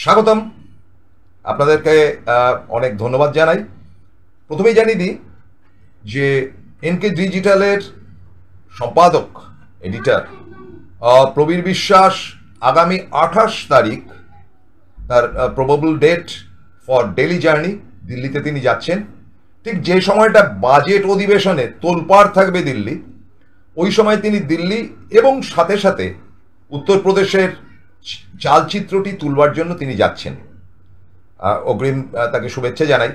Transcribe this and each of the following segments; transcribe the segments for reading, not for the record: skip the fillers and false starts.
স্বাগতম আপনাদেরকে অনেক ধন্যবাদ জানাই। প্রথমেই জানিয়ে দিই যে এনকে ডিজিটালের সম্পাদক এডিটর প্রবীর বিশ্বাস আগামী 28 তারিখ তার probable date for daily journey দিল্লিতে তিনি যাচ্ছেন। ঠিক যে সময়টা বাজেট অধিবেশনে তোলপাড় থাকবে দিল্লি, ওই সময় তিনি দিল্লি এবং সাথে সাথে উত্তরপ্রদেশের চালচিত্রটি তুলবার জন্য তিনি যাচ্ছেন। অগ্রিম তাকে শুভেচ্ছা জানাই।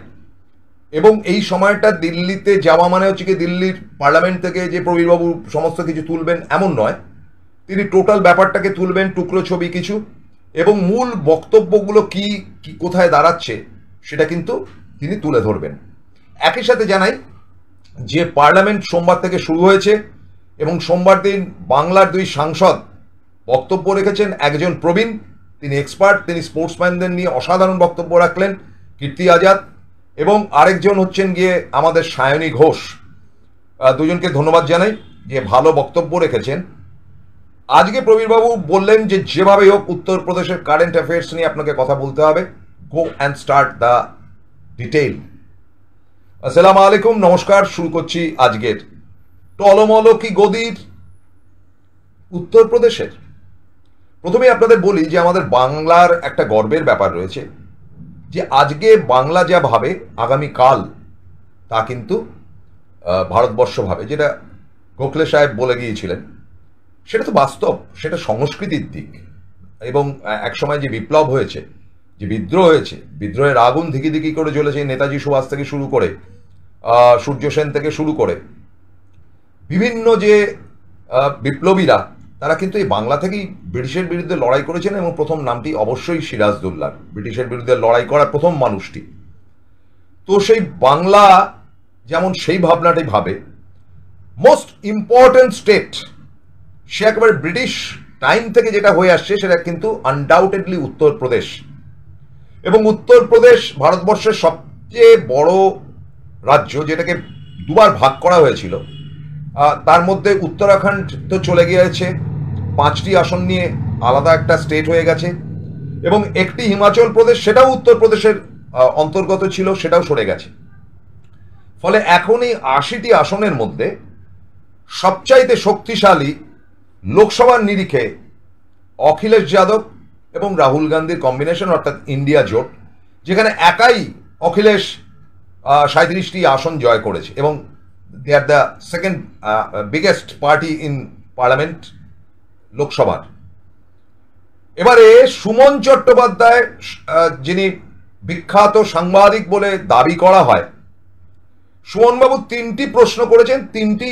এবং এই সময়টা দিল্লিতে যাওয়া মানে হচ্ছে কি দিল্লির পার্লামেন্ট থেকে যে প্রবীরবাবু সমস্ত কিছু তুলবেন এমন নয়, তিনি টোটাল ব্যাপারটাকে তুলবেন, টুকরো ছবি কিছু, এবং মূল বক্তব্যগুলো কি কোথায় দাঁড়াচ্ছে সেটা কিন্তু তিনি তুলে ধরবেন। একই সাথে জানাই যে পার্লামেন্ট সোমবার থেকে শুরু হয়েছে এবং সোমবার দিন বাংলার দুই সাংসদ বক্তব্য রেখেছেন। একজন প্রবীণ, তিনি এক্সপার্ট, তিনি স্পোর্টসম্যানদের নিয়ে অসাধারণ বক্তব্য রাখলেন, কীর্তি আজাদ, এবং আরেকজন হচ্ছেন গিয়ে আমাদের সায়নী ঘোষ। দুজনকে ধন্যবাদ জানাই যে ভালো বক্তব্য রেখেছেন। আজকে প্রবীরবাবু বললেন যে যেভাবে হোক উত্তরপ্রদেশের কারেন্ট অ্যাফেয়ার্স নিয়ে আপনাকে কথা বলতে হবে। Go and start the detail. আসসালামু আলাইকুম, নমস্কার। শুরু করছি আজকের টলমল কি গদির উত্তরপ্রদেশের। প্রথমে আপনাদের বলি যে আমাদের বাংলার একটা গর্বের ব্যাপার রয়েছে যে আজকে বাংলা যা ভাবে আগামীকাল তা কিন্তু ভারতবর্ষ ভাবে, যেটা গোখলে সাহেব বলে গিয়েছিলেন। সেটা তো বাস্তব, সেটা সংস্কৃতির দিক। এবং একসময় যে বিপ্লব হয়েছে, যে বিদ্রোহ হয়েছে, বিদ্রোহের আগুন ধিকি ধিকি করে জ্বলেছে নেতাজি সুভাষ থেকে শুরু করে সূর্য সেন থেকে শুরু করে বিভিন্ন যে বিপ্লবীরা, তারা কিন্তু এই বাংলা থেকেই ব্রিটিশের বিরুদ্ধে লড়াই করেছেন। এবং প্রথম নামটি অবশ্যই সিরাজদৌল্লার, ব্রিটিশের বিরুদ্ধে লড়াই করার প্রথম মানুষটি। তো সেই বাংলা যেমন সেই ভাবনাটি ভাবে, মোস্ট ইম্পর্টেন্ট স্টেট সে একেবারে ব্রিটিশ টাইম থেকে যেটা হয়ে আসছে সেটা কিন্তু আনডাউটেডলি উত্তরপ্রদেশ। এবং উত্তরপ্রদেশ ভারতবর্ষের সবচেয়ে বড় রাজ্য, যেটাকে দুবার ভাগ করা হয়েছিল। তার মধ্যে উত্তরাখণ্ড তো চলে গিয়েছে, 5টি আসন নিয়ে আলাদা একটা স্টেট হয়ে গেছে, এবং একটি হিমাচল প্রদেশ, সেটাও উত্তরপ্রদেশের অন্তর্গত ছিল, সেটাও সরে গেছে। ফলে এখন এই 80টি আসনের মধ্যে সবচাইতে শক্তিশালী লোকসভার নিরিখে অখিলেশ যাদব এবং রাহুল গান্ধীর কম্বিনেশন, অর্থাৎ ইন্ডিয়া জোট, যেখানে একাই অখিলেশ 37টি আসন জয় করেছে এবং they are the second biggest party in parliament লোকসভার। এবারে সুমন চট্টোপাধ্যায়, যিনি বিখ্যাত সাংবাদিক বলে দাবি করা হয়, সুমনবাবু 3টি প্রশ্ন করেছেন। 3টি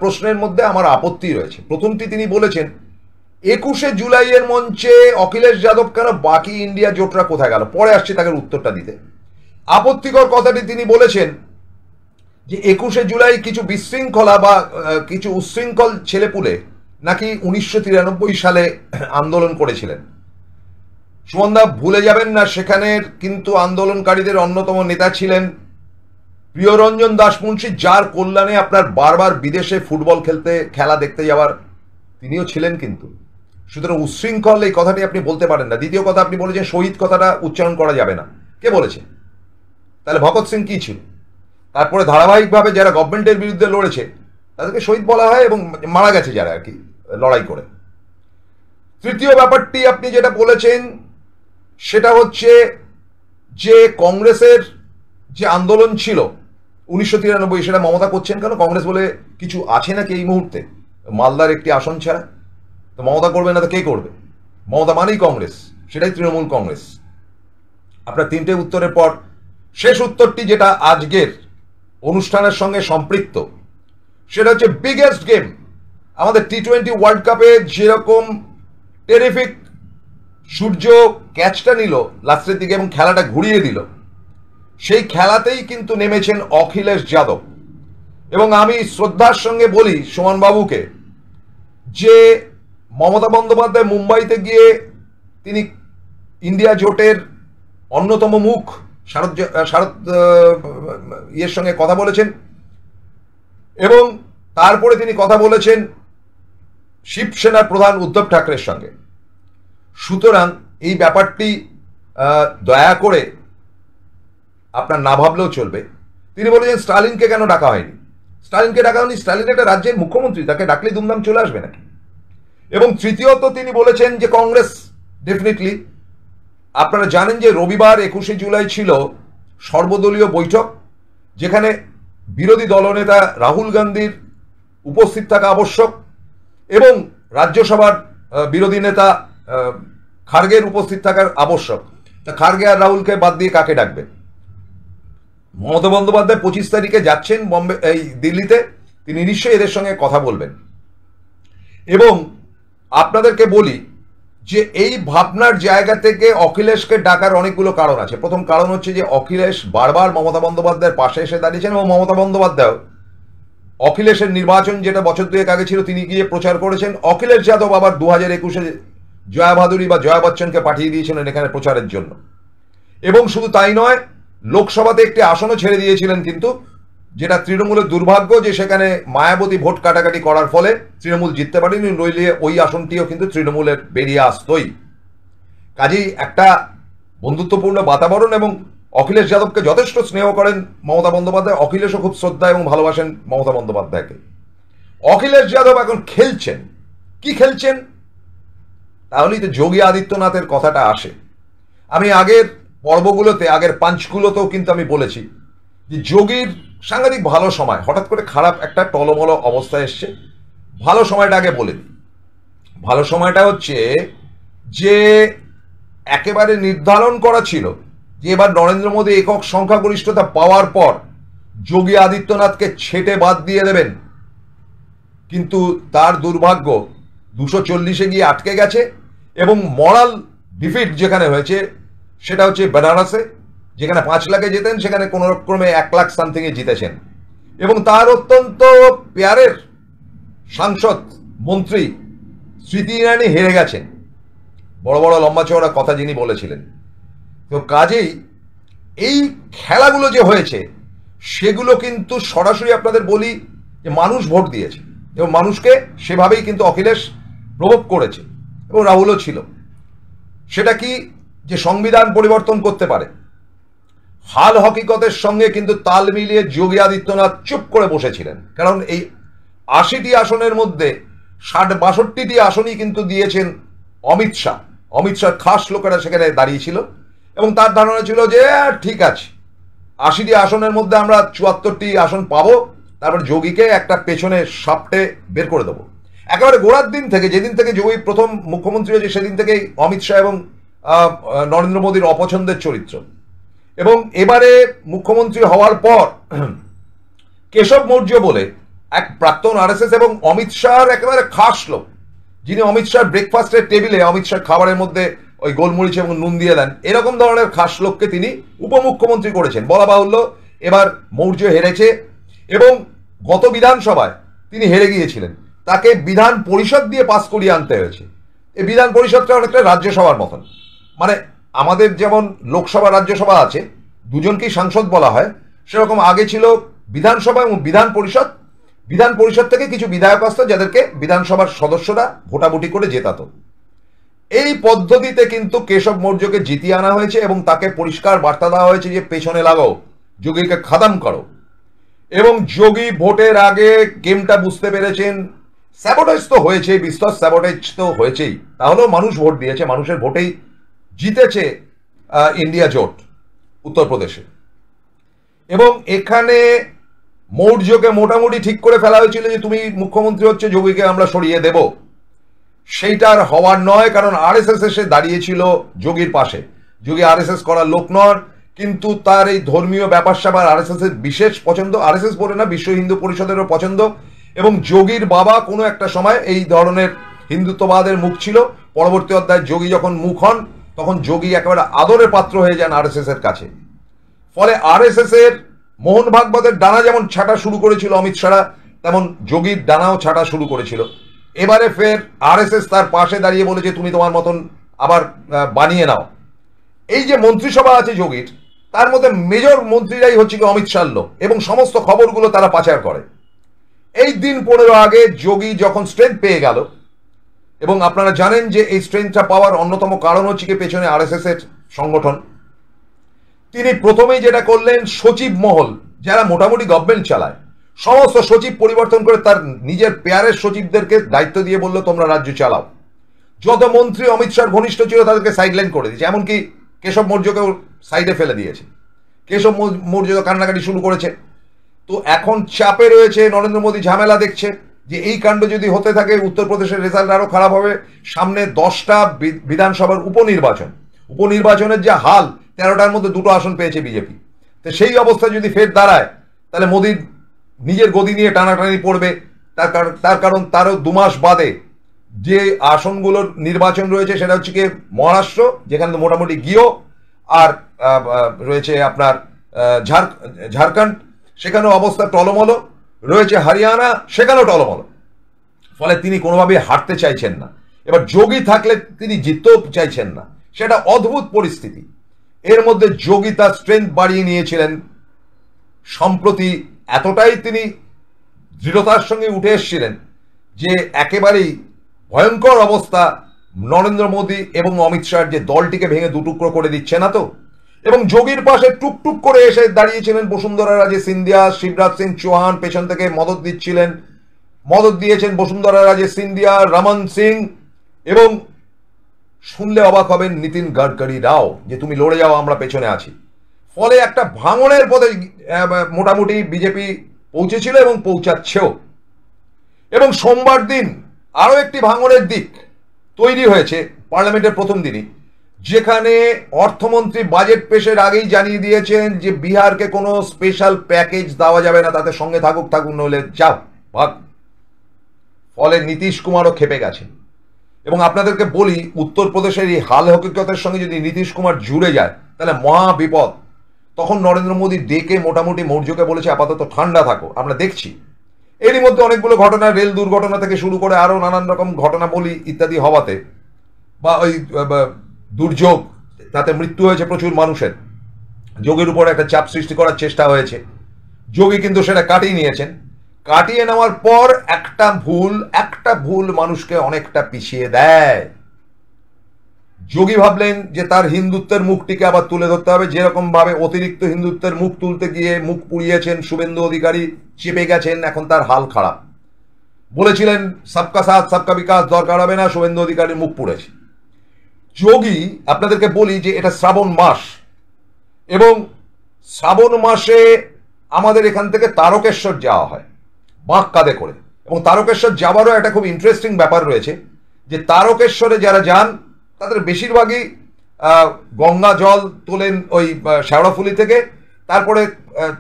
প্রশ্নের মধ্যে আমার আপত্তি রয়েছে। প্রথমটি তিনি বলেছেন 21শে জুলাইয়ের মঞ্চে অখিলেশ যাদব কেন, বাকি ইন্ডিয়া জোটরা কোথায় গেল? পরে আসছে তাকে উত্তরটা দিতে। আপত্তিকর কথাটি তিনি বলেছেন যে 21শে জুলাই কিছু বিশৃঙ্খলা বা কিছু উচ্ছৃঙ্খল ছেলেপুলে নাকি 1993 সালে আন্দোলন করেছিলেন। সুমনদা ভুলে যাবেন না, সেখানের কিন্তু আন্দোলনকারীদের অন্যতম নেতা ছিলেন প্রিয়রঞ্জন দাসমুন্সী, যার কল্যাণে আপনার বারবার বিদেশে ফুটবল খেলা দেখতে যাওয়ার তিনিও ছিলেন। কিন্তু সুতরাং উচ্ছৃঙ্খল এই কথাটি আপনি বলতে পারেন না। দ্বিতীয় কথা, আপনি বলেছেন শহীদ কথাটা উচ্চারণ করা যাবে না। কে বলেছে? তাহলে ভগৎ সিং কি ছিল? তারপরে ধারাবাহিকভাবে যারা গভর্নমেন্টের বিরুদ্ধে লড়েছে তাদেরকে শহীদ বলা হয়, এবং মারা গেছে যারা আর কি লড়াই করে। তৃতীয় ব্যাপারটি আপনি যেটা বলেছেন সেটা হচ্ছে যে কংগ্রেসের যে আন্দোলন ছিল 1993, সেটা মমতা করছেন কেন? কংগ্রেস বলে কিছু আছে নাকি এই মুহূর্তে? মালদার একটি আসন ছাড়া তো মমতা করবে না তো কে করবে? মমতা মানেই কংগ্রেস, সেটাই তৃণমূল কংগ্রেস। আপনার 3টে উত্তরের পর শেষ উত্তরটি যেটা আজকের অনুষ্ঠানের সঙ্গে সম্পৃক্ত, সেটা হচ্ছে বিগেস্ট গেম। আমাদের T20 ওয়ার্ল্ড কাপে যেরকম টেরিফিক সূর্য ক্যাচটা নিল লাস্টের দিকে এবং খেলাটা ঘুরিয়ে দিল, সেই খেলাতেই কিন্তু নেমেছেন অখিলেশ যাদব। এবং আমি শ্রদ্ধার সঙ্গে বলি সুমনবাবুকে যে মমতা বন্দ্যোপাধ্যায় মুম্বাইতে গিয়ে তিনি ইন্ডিয়া জোটের অন্যতম মুখ শারদ ইয়ের সঙ্গে কথা বলেছেন, এবং তারপরে তিনি কথা বলেছেন শিবসেনার প্রধান উদ্ধব ঠাকরের সঙ্গে। সুতরাং এই ব্যাপারটি দয়া করে আপনার না ভাবলেও চলবে। তিনি বলেছেন স্টালিনকে কেন ডাকা হয়নি। স্টালিনকে ডাকা হয়নি, স্টালিন একটা রাজ্যের মুখ্যমন্ত্রী, তাকে ডাকলে দুমদাম চলে আসবে নাকি। এবং তৃতীয়ত তিনি বলেছেন যে কংগ্রেস ডেফিনেটলি, আপনারা জানেন যে রবিবার 21শে জুলাই ছিল সর্বদলীয় বৈঠক, যেখানে বিরোধী দলনেতা রাহুল গান্ধীর উপস্থিত থাকা আবশ্যক এবং রাজ্যসভার বিরোধী নেতা খার্গের উপস্থিত থাকার আবশ্যক। তা খার্গে আর রাহুলকে বাদ দিয়ে কাকে ডাকবে? মমতা বন্দ্যোপাধ্যায় 25 তারিখে যাচ্ছেন বম্বে, এই দিল্লিতে, তিনি নিশ্চয়ই এদের সঙ্গে কথা বলবেন। এবং আপনাদেরকে বলি যে এই ভাবনার জায়গা থেকে অখিলেশকে ডাকার অনেকগুলো কারণ আছে। প্রথম কারণ হচ্ছে যে অখিলেশ বারবার মমতা বন্দ্যোপাধ্যায়ের পাশে এসে দাঁড়িয়েছেন এবং মমতা বন্দ্যোপাধ্যায় অখিলেশের নির্বাচন যেটা বছর দুয়েক আগে ছিল তিনি গিয়ে প্রচার করেছেন। অখিলেশ যাদব আবার 2021-এ জয়া ভাদুরী বা জয়া বচ্চনকে পাঠিয়ে দিয়েছিলেন এখানে প্রচারের জন্য। এবং শুধু তাই নয়, লোকসভাতে একটি আসনও ছেড়ে দিয়েছিলেন, কিন্তু যেটা তৃণমূলের দুর্ভাগ্য যে সেখানে মায়াবতী ভোট কাটাকাটি করার ফলে তৃণমূল জিততে পারেনি, নইলে ওই আসনটিও কিন্তু তৃণমূলের বেরিয়ে আসতোই। কাজেই একটা বন্ধুত্বপূর্ণ বাতাবরণ এবং অখিলেশ যাদবকে যথেষ্ট স্নেহ করেন মমতা বন্দ্যোপাধ্যায়। অখিলেশও খুব শ্রদ্ধা এবং ভালোবাসেন মমতা বন্দ্যোপাধ্যায়কে। অখিলেশ যাদব এখন খেলছেন, কি খেলছেন? তাহলেই তো যোগী আদিত্যনাথের কথাটা আসে। আমি আগের পর্বগুলোতে, আগের পাঞ্চগুলোতেও কিন্তু আমি বলেছি যে যোগীর সাংঘাতিক ভালো সময়, হঠাৎ করে খারাপ একটা টলমল অবস্থায় এসছে। ভালো সময়টা আগে বলে দিই। ভালো সময়টা হচ্ছে যে একেবারে নির্ধারণ করা ছিল যে এবার নরেন্দ্র মোদী একক সংখ্যাগরিষ্ঠতা পাওয়ার পর যোগী আদিত্যনাথকে ছেটে বাদ দিয়ে দেবেন, কিন্তু তার দুর্ভাগ্য 240-এ গিয়ে আটকে গেছে। এবং মরাল ডিফিট যেখানে হয়েছে সেটা হচ্ছে বেনারসে, যেখানে 5 লাখে জেতেন সেখানে কোনো রকমে 1 লাখ সামথিংয়ে জিতেছেন। এবং তার অত্যন্ত পেয়ারের সাংসদ মন্ত্রী স্মৃতি ইরানি হেরে গেছেন, বড় বড় লম্বা চওড়া কথা যিনি বলেছিলেন। তো কাজেই এই খেলাগুলো যে হয়েছে সেগুলো কিন্তু সরাসরি আপনাদের বলি যে মানুষ ভোট দিয়েছে এবং মানুষকে সেভাবেই কিন্তু অখিলেশ প্রভোগ করেছে এবং রাহুলও ছিল। সেটা কি যে সংবিধান পরিবর্তন করতে পারে, হাল হকিকতের সঙ্গে কিন্তু তাল মিলিয়ে যোগী আদিত্যনাথ চুপ করে বসেছিলেন। কারণ এই 80টি আসনের মধ্যে 60-62টি আসনই কিন্তু দিয়েছেন অমিত শাহ। অমিত শাহ খাস লোকেরা সেখানে দাঁড়িয়েছিল এবং তার ধারণা ছিল যে ঠিক আছে 80টি আসনের মধ্যে আমরা 74টি আসন পাবো, তারপর যোগীকে একটা পেছনে সাপটে বের করে দেবো। একেবারে গোড়ার দিন থেকে, যেদিন থেকে যোগী প্রথম মুখ্যমন্ত্রী হয়েছে সেদিন থেকেই অমিত শাহ এবং নরেন্দ্র মোদীর অপছন্দের চরিত্র। এবং এবারে মুখ্যমন্ত্রী হওয়ার পর কেশব মৌর্য বলে এক প্রাক্তন আরএসএস এবং অমিত শাহর একেবারে খাস লোক, যিনি অমিত শাহ ব্রেকফাস্টের টেবিলে অমিত শাহ খাবারের মধ্যে ওই গোলমরিচ এবং নুন দিয়ে দেন, এরকম ধরনের খাস লোককে তিনি উপমুখ্যমন্ত্রী করেছেন। বলা বাহুল্য এবার মৌর্য হেরেছে এবং গত বিধানসভায় তিনি হেরে গিয়েছিলেন, তাকে বিধান পরিষদ দিয়ে পাস করিয়ে আনতে হয়েছে। এই বিধান পরিষদটা অনেকটা রাজ্যসভার মতন, মানে আমাদের যেমন লোকসভা রাজ্যসভা আছে, দুজনকেই সাংসদ বলা হয়, সেরকম আগে ছিল বিধানসভা এবং বিধান পরিষদ। বিধান পরিষদ থেকে কিছু বিধায়ক আসতো যাদেরকে বিধানসভার সদস্যরা ভোটাভুটি করে জেতাতো। এই পদ্ধতিতে কিন্তু কেশব মৌর্যকে জিতিয়ে আনা হয়েছে এবং তাকে পরিষ্কার বার্তা দেওয়া হয়েছে যে পেছনে লাগাও, যোগীকে খাদাম করো। এবং যোগী ভোটের আগে গেমটা বুঝতে পেরেছেন। স্যাবোটেজ তো হয়েছেই, বিস্তর স্যাবোটেজ তো হয়েছেই, তাহলেও মানুষ ভোট দিয়েছে, মানুষের ভোটেই জিতেছে ইন্ডিয়া জোট উত্তরপ্রদেশে। এবং এখানে মৌর্যকে মোটামুটি ঠিক করে ফেলা হয়েছিল যে তুমি মুখ্যমন্ত্রী হচ্ছে, যোগীকে আমরা সরিয়ে দেব। সেইটার হওয়ার নয়, কারণ আরএসএস এসে দাঁড়িয়েছিল যোগীর পাশে। যোগী আরএসএস করার লোক নন, কিন্তু তার এই ধর্মীয় ব্যাপার স্যাপার আরএসএস এর বিশেষ পছন্দ। আরএসএস বলে না, বিশ্ব হিন্দু পরিষদেরও পছন্দ। এবং যোগীর বাবা কোনো একটা সময় এই ধরনের হিন্দুত্ববাদের মুখ ছিল। পরবর্তী অধ্যায়ে যোগী যখন মুখ হন তখন যোগী একেবারে আদরের পাত্র হয়ে যান আরএসএস এর কাছে। ফলে আরএসএস এর মোহন ভাগবতের ডানা যেমন ছাটা শুরু করেছিল অমিত শাহ, তেমন যোগীর ডানাও ছাটা শুরু করেছিল। এবারে ফের আরএসএস তার পাশে দাঁড়িয়ে বলেছে তুমি তোমার মতন আবার বানিয়ে নাও। এই যে মন্ত্রিসভা আছে যোগীর, তার মধ্যে মেজর মন্ত্রীরাই হচ্ছে কি অমিত শাহ লোক এবং সমস্ত খবরগুলো তারা পাচার করে। এই দিন 15 আগে যোগী যখন স্ট্রেংথ পেয়ে গেল, এবং আপনারা জানেন যে এই স্ট্রেংথটা পাওয়ার অন্যতম কারণ হচ্ছে কি পেছনে আরএসএস এর সংগঠন। তিনি প্রথমেই যেটা করলেন, সচিব মহল যারা মোটামুটি গভর্নমেন্ট চালায় সমস্ত সচিব পরিবর্তন করে তার নিজের পেয়ারের সচিবদেরকে দায়িত্ব দিয়ে বললো তোমরা রাজ্য চালাও। যত মন্ত্রী অমিত শাহর ঘনিষ্ঠ ছিল তাদেরকে সাইডলাইন করে দিয়েছে, এমনকি কেশব মৌর্যকেও সাইডে ফেলে দিয়েছে। কেশব মৌর্য কান্নাকাটি শুরু করেছে। তো এখন চাপে রয়েছে, নরেন্দ্র মোদী ঝামেলা দেখছে যে এই কাণ্ড যদি হতে থাকে উত্তরপ্রদেশের রেজাল্ট আরো খারাপ হবে। সামনে 10টা বিধানসভার উপনির্বাচনের যে হাল, 13টার মধ্যে 2টো আসন পেয়েছে বিজেপি। তো সেই অবস্থা যদি ফের দাঁড়ায় তাহলে মোদীর নিজের গদি নিয়ে টানাটানি পড়বে। তার কারণ তারও 2 মাস বাদে যে আসনগুলোর নির্বাচন রয়েছে সেটা হচ্ছে কি মহারাষ্ট্র, যেখানে তো মোটামুটি গিয়েও আর রয়েছে আপনার ঝাড়খণ্ড, সেখানেও অবস্থা টলমল রয়েছে, হরিয়ানা সেখানেও টলমল। ফলে তিনি কোনোভাবেই হারতে চাইছেন না। এবার যোগী থাকলে তিনি জিততেও চাইছেন না, সেটা অদ্ভুত পরিস্থিতি। এর মধ্যে যোগী তার স্ট্রেংথ বাড়িয়ে নিয়েছিলেন। সম্প্রতি এতটাই তিনি দৃঢ়তার সঙ্গে উঠে এসেছিলেন যে একেবারেই ভয়ঙ্কর অবস্থা। নরেন্দ্র মোদী এবং অমিত শাহর যে দলটিকে ভেঙে 2 টুকরো করে দিচ্ছে না তো। এবং যোগীর পাশে টুকটুক করে এসে দাঁড়িয়েছিলেন বসুন্ধরা রাজে সিন্ধিয়া, শিবরাজ সিং চৌহান পেছন থেকে মদত দিয়েছেন বসুন্ধরা রাজে সিন্ধিয়া, রমন সিং, এবং শুনলে অবাক হবেন নীতিন গডকরি রাও, যে তুমি লড়ে যাও আমরা পেছনে আছি। ফলে একটা ভাঙনের পথে মোটামুটি বিজেপি পৌঁছেছিল এবং পৌঁছাচ্ছেও। এবং সোমবার দিন আরো একটি ভাঙনের দিক তৈরি হয়েছে পার্লামেন্টের প্রথম দিনই, যেখানে অর্থমন্ত্রী বাজেট পেশের আগেই জানিয়ে দিয়েছেন যে বিহারকে কোনো স্পেশাল প্যাকেজ দেওয়া যাবে না, তাতে সঙ্গে থাকুক নইলে যাও ভাগ। ফলে নীতিশ কুমারও খেপে গেছেন। এবং আপনাদেরকে বলি, উত্তরপ্রদেশের এই হাল হকিকতের সঙ্গে যদি নীতিশ কুমার জুড়ে যায় তাহলে মহা বিপদ। তখন নরেন্দ্র মোদী ডেকে মোটামুটি মৌর্যকে বলেছে আপাতত ঠান্ডা থাকো, আমরা দেখছি। এরই মধ্যে অনেকগুলো ঘটনা, রেল দুর্ঘটনা থেকে শুরু করে আরো নানান রকম ঘটনা বলি ইত্যাদি হওয়াতে, বা ওই দুর্যোগ, তাতে মৃত্যু হয়েছে প্রচুর মানুষের, যোগীর উপর একটা চাপ সৃষ্টি করার চেষ্টা হয়েছে। যোগী কিন্তু সেটা কাটিয়ে নিয়েছেন। কাটিয়ে নেওয়ার পর একটা ভুল মানুষকে অনেকটা পিছিয়ে দেয়। যোগী ভাবলেন যে তার হিন্দুত্বের মুখটিকে আবার তুলে ধরতে হবে, যেরকম ভাবে অতিরিক্ত হিন্দুত্বের মুখ তুলতে গিয়ে মুখ পুড়িয়েছেন শুভেন্দু অধিকারী, চেপে গেছেন, এখন তার হাল খারাপ। বলেছিলেন সবকা সাথ সবকা বিকাশ দরকার হবে না, শুভেন্দু অধিকারীর মুখ পুড়েছে। যোগী, আপনাদেরকে বলি যে এটা শ্রাবণ মাস, এবং শ্রাবণ মাসে আমাদের এখান থেকে তারকেশ্বর যাওয়া হয় বাঁক কাঁধে করে। এবং তারকেশ্বর যাওয়ারও একটা খুব ইন্টারেস্টিং ব্যাপার রয়েছে, যে তারকেশ্বরে যারা যান তাদের বেশিরভাগই গঙ্গা জল তোলেন ওই শেওড়াফুলি থেকে, তারপরে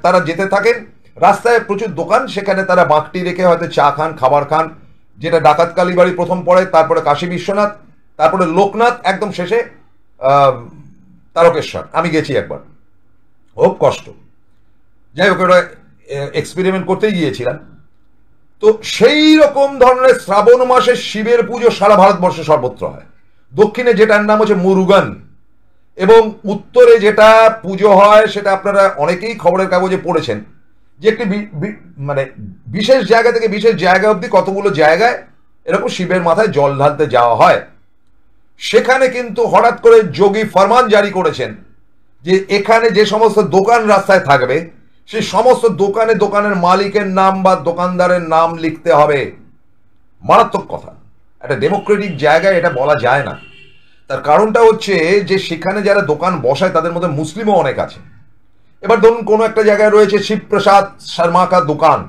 তারা যেতে থাকেন। রাস্তায় প্রচুর দোকান, সেখানে তারা বাঁকটি রেখে হয়তো চা খান, খাবার খান, যেটা ডাকাত কালীবাড়ি প্রথম পড়ে, তারপরে কাশী বিশ্বনাথ, তারপরে লোকনাথ, একদম শেষে তারকেশ্বর। আমি গেছি একবার, খুব কষ্ট। যাই হোক, ওটা এক্সপেরিমেন্ট করতেই গিয়েছিলাম। তো সেই রকম ধরনের শ্রাবণ মাসে শিবের পুজো সারা ভারতবর্ষে সর্বত্র হয়। দক্ষিণে যেটার নাম হচ্ছে মুরুগান, এবং উত্তরে যেটা পুজো হয় সেটা আপনারা অনেকেই খবরের কাগজে পড়েছেন, যে একটি মানে বিশেষ জায়গা থেকে বিশেষ জায়গা অবধি কতগুলো জায়গায় এরকম শিবের মাথায় জল ঢালতে যাওয়া হয়। সেখানে কিন্তু হঠাৎ করে যোগী ফরমান জারি করেছেন যে এখানে যে সমস্ত দোকান রাস্তায় থাকবে সেই সমস্ত দোকানের মালিকের নাম বা দোকানদারের নাম লিখতে হবে। মারাত্মক কথা, একটা ডেমোক্রেটিক জায়গায় এটা বলা যায় না। তার কারণটা হচ্ছে যে সেখানে যারা দোকান বসায় তাদের মধ্যে মুসলিমও অনেক আছে। এবার ধরুন কোনো একটা জায়গায় রয়েছে শিবপ্রসাদ শর্মা কা দোকান,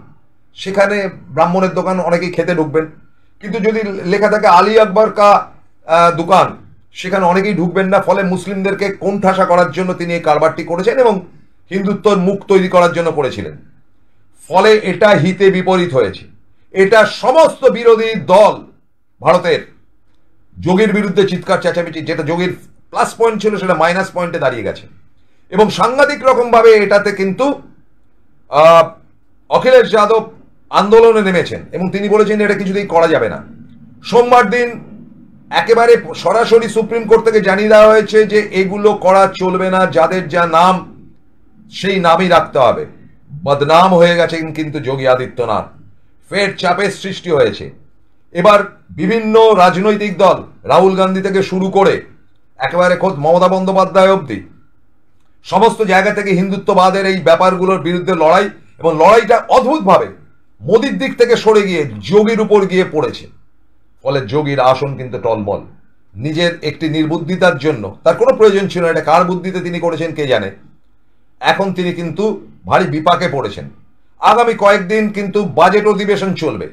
সেখানে ব্রাহ্মণের দোকান অনেকেই খেতে ঢুকবেন, কিন্তু যদি লেখা থাকে আলী আকবর কা দোকান, সেখানে অনেকেই ঢুকবেন না। ফলে মুসলিমদেরকে কোণঠাসা করার জন্য তিনি এই কারবারটি করেছেন এবং হিন্দুত্বর মুখ তৈরি করার জন্য করেছিলেন। ফলে এটা হিতে বিপরীত হয়েছে। এটা সমস্ত বিরোধী দল ভারতের যোগীর বিরুদ্ধে চিৎকার চেঁচামেচি, যেটা যোগীর প্লাস পয়েন্ট ছিল সেটা মাইনাস পয়েন্টে দাঁড়িয়ে গেছে। এবং সাংঘাতিক রকম ভাবে এটাতে কিন্তু অখিলেশ যাদব আন্দোলনে নেমেছেন এবং তিনি বলেছেন এটা কিছুতেই করা যাবে না। সোমবার দিন একেবারে সরাসরি সুপ্রিম কোর্ট থেকে জানিয়ে দেওয়া হয়েছে যে এগুলো করা চলবে না, যাদের যা নাম সেই নামই রাখতে হবে। বদনাম হয়ে গেছেন কিন্তু যোগী আদিত্যনাথ, ফের চাপের সৃষ্টি হয়েছে। এবার বিভিন্ন রাজনৈতিক দল, রাহুল গান্ধী থেকে শুরু করে একেবারে খোদ মমতা বন্দ্যোপাধ্যায় অবধি সমস্ত জায়গা থেকে হিন্দুত্ববাদের এই ব্যাপারগুলোর বিরুদ্ধে লড়াই, এবং লড়াইটা অদ্ভুতভাবে মোদির দিক থেকে সরে গিয়ে যোগীর উপর গিয়ে পড়েছে। ফলে যোগীর আসন কিন্তু টলমল। নিজের একটি নির্বুদ্ধিতার জন্য, তার কোনো প্রয়োজন ছিল না, এটা কার বুদ্ধিতে তিনি করেছেন কে জানে, এখন তিনি কিন্তু ভারী বিপাকে পড়েছেন। আগামী কয়েকদিন কিন্তু বাজেট অধিবেশন চলবে,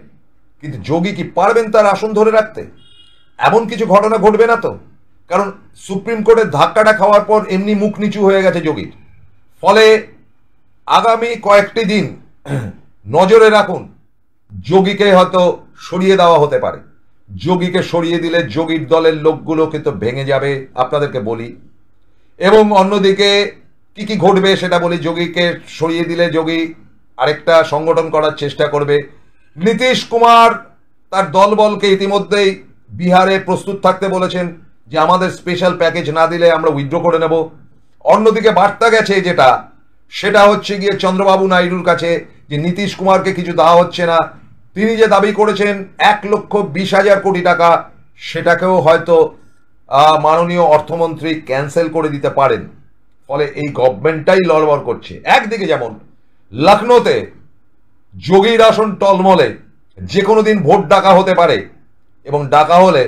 কিন্তু যোগী কি পারবেন তার আসন ধরে রাখতে? এমন কিছু ঘটনা ঘটবে না তো? কারণ সুপ্রিম কোর্টের ধাক্কাটা খাওয়ার পর এমনি মুখ নিচু হয়ে গেছে যোগীর। ফলে আগামী কয়েকটি দিন নজরে রাখুন, যোগীকে হয়তো সরিয়ে দেওয়া হতে পারে। যোগীকে সরিয়ে দিলে যোগীর দলের লোকগুলো কিন্তু ভেঙে যাবে, আপনাদেরকে বলি। এবং অন্যদিকে কি কি ঘটবে সেটা বলি। যোগীকে সরিয়ে দিলে যোগী আরেকটা সংগঠন করার চেষ্টা করবে। নীতিশ কুমার তার দলবলকে ইতিমধ্যেই বিহারে প্রস্তুত থাকতে বলেছেন যে আমাদের স্পেশাল প্যাকেজ না দিলে আমরা উইথড্র করে নেব। অন্যদিকে বার্তা গেছে যেটা, সেটা হচ্ছে গিয়ে চন্দ্রবাবু নাইডুর কাছে যে নীতিশ কুমারকে কিছু দেওয়া হচ্ছে না। তিনি যে দাবি করেছেন 1,20,000 কোটি টাকা, সেটাকেও হয়তো মাননীয় অর্থমন্ত্রী ক্যান্সেল করে দিতে পারেন। ফলে এই গভর্নমেন্টটাই লড়বড় করছে। একদিকে যেমন লখনৌতে যোগীর আসন টলমলে, যে কোনো দিন ভোট ডাকা হতে পারে, এবং ডাকা হলে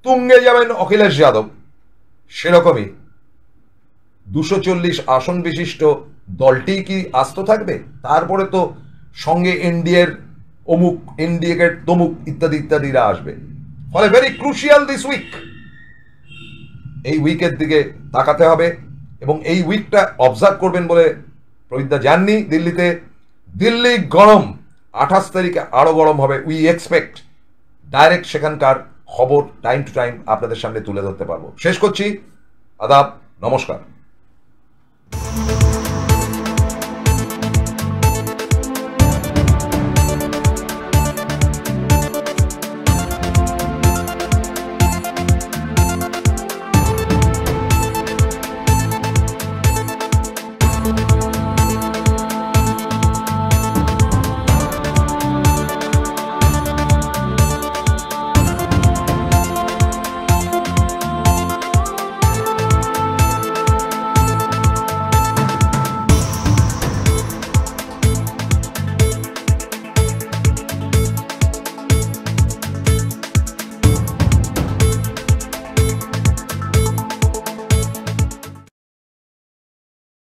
তুঙ্গে যাবেন অখিলেশ যাদব, সেরকমই 240 আসন বিশিষ্ট দলটি কি আস্ত থাকবে? তারপরে তো সঙ্গে এনডিএর অমুক, এনডিএ তমুক ইত্যাদি ইত্যাদিরা আসবে। ফলে ভেরি ক্রুশিয়াল দিস উইক। এই উইকের দিকে তাকাতে হবে, এবং এই উইকটা অবজার্ভ করবেন বলে প্রবিদ্যা যাননি দিল্লিতে। দিল্লি গরম, 28 তারিখে আরো গরম হবে। উই এক্সপেক্ট ডাইরেক্ট সেখানকার খবর টাইম টু টাইম আপনাদের সামনে তুলে ধরতে পারবো। শেষ করছি। আদাব, নমস্কার।